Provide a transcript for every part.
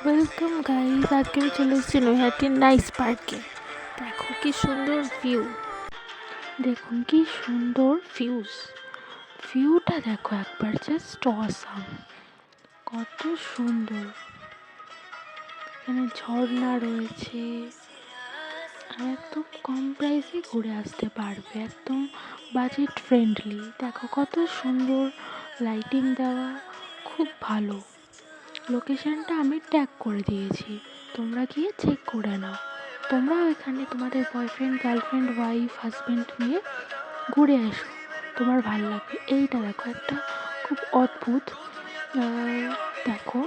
Welcome guys, আজকে আমি চলে এসেছি নৈহাটির নাইস পার্কে। দেখো কি সুন্দর ভিউ, দেখুন কি সুন্দর ভিউটা দেখো একবার, জাস্ট অসাম। কত সুন্দর, এখানে ঝর্ণা রয়েছে আর একদম কম প্রাইসে ঘুরে আসতে পারবে, একদম বাজেট ফ্রেন্ডলি। দেখো কত সুন্দর লাইটিং দেওয়া, খুব ভালো। লোকেশনটা আমি ট্যাগ করে দিয়েছি, তোমরা গিয়ে চেক করে নাও। তোমরাও এখানে তোমাদের বয়ফ্রেন্ড, গার্লফ্রেন্ড, ওয়াইফ, হাজব্যান্ড নিয়ে ঘুরে এসো, তোমার ভালো লাগবে। এইটা দেখো একটা খুব অদ্ভুত, দেখো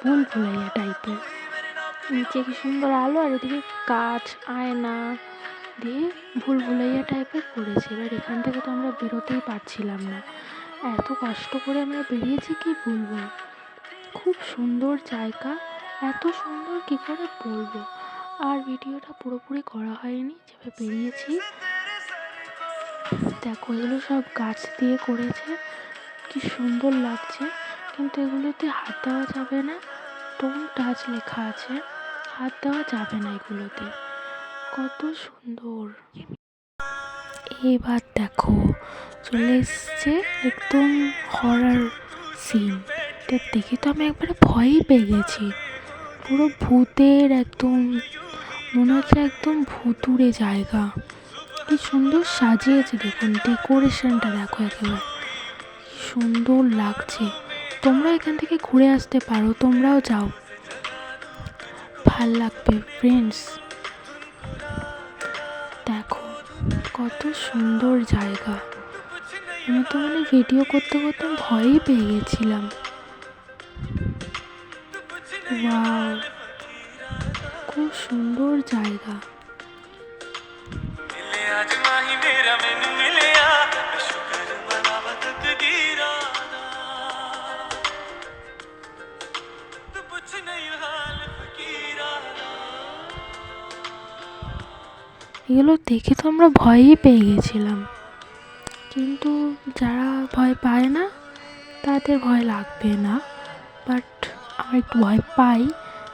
ভুল ভুলাইয়া টাইপের, নিচে কি সুন্দর আলো আর এদিকে কাঁচ আয়না দিয়ে ভুল ভুলাইয়া টাইপের করেছে। এবার এখান থেকে তো আমরা বেরোতেই পারছিলাম না, এত কষ্ট করে আমরা বেরিয়েছি কি বলবো। খুব সুন্দর জায়গা, এত সুন্দর কী করে বলবো। আর ভিডিওটা পুরোপুরি করা হয়নি, যেভাবে বেরিয়েছি। দেখো এগুলো সব গাছ দিয়ে করেছে, কি সুন্দর লাগছে, কিন্তু এগুলোতে হাত দেওয়া যাবে না, ডোন্ট টাচ লেখা আছে, হাত দেওয়া যাবে না এগুলোতে। কত সুন্দর। এবার দেখো চলে এসছে একদম হরার সিন। দেখে তো আমি একবারে ভয়ই পেয়ে গেছি, পুরো ভূতের একদম, মনে হচ্ছে একদম ভুতুড়ে জায়গা। কি সুন্দর সাজিয়েছে, দেখুন ডেকোরেশনটা দেখো, একেবারে কি সুন্দর লাগছে। তোমরা এখান থেকে ঘুরে আসতে পারো, তোমরাও যাও, ভাল লাগবে ফ্রেন্ডস। দেখো কত সুন্দর জায়গা, আমি তো ভিডিও করতে করতে ভয়ই পেয়ে গেছিলাম। ওয়াও, খুব সুন্দর জায়গা। এগুলো দেখে তো আমরা ভয়ই পেয়ে গেছিলাম, কিন্তু যারা ভয় পায় না তাদের ভয় লাগবে না, বাট আমরা একটু ভয় পাই,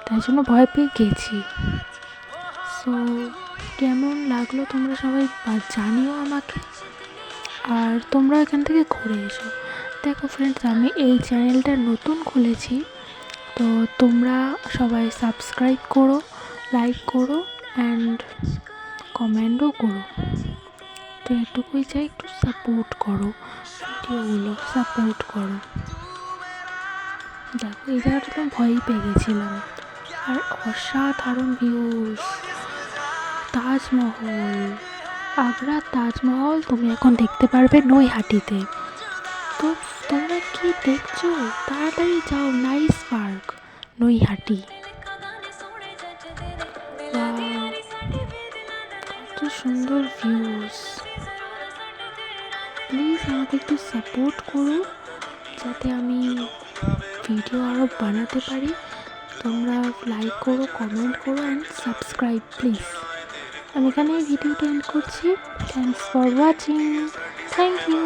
তাই জন্য ভয় পেয়ে গেছি। সো কেমন লাগলো তোমরা সবাই জানিও আমাকে, আর তোমরা এখান থেকে ঘুরে এসো। দেখো ফ্রেন্ডস, আমি এই চ্যানেলটা নতুন খুলেছি, তো তোমরা সবাই সাবস্ক্রাইব করো, লাইক করো অ্যান্ড কমেন্টও করো। তো এটুকুই চাই, একটু সাপোর্ট করো, ভিডিওগুলো সাপোর্ট করো। দেখো এই জায়গাটা তো ভয়ই পেয়ে গেছিলাম, আর অসাধারণ ভিউজ। তাজমহল, আগ্রার তাজমহল তুমি এখন দেখতে পারবে নৈহাটিতে। তো তোমরা কি দেখছো, তাড়াতাড়ি যাও নাইস পার্ক নৈহাটি। কত সুন্দর ভিউজ। প্লিজ আমাকে একটু সাপোর্ট করো, যাতে আমি ভিডিও আরও বানাতে পারি। তোমরা লাইক করো, কমেন্ট করো অ্যান্ড সাবস্ক্রাইব প্লিজ। আমি এখানে ভিডিওটা এন্ড করছি। Thanks for watching, thank you.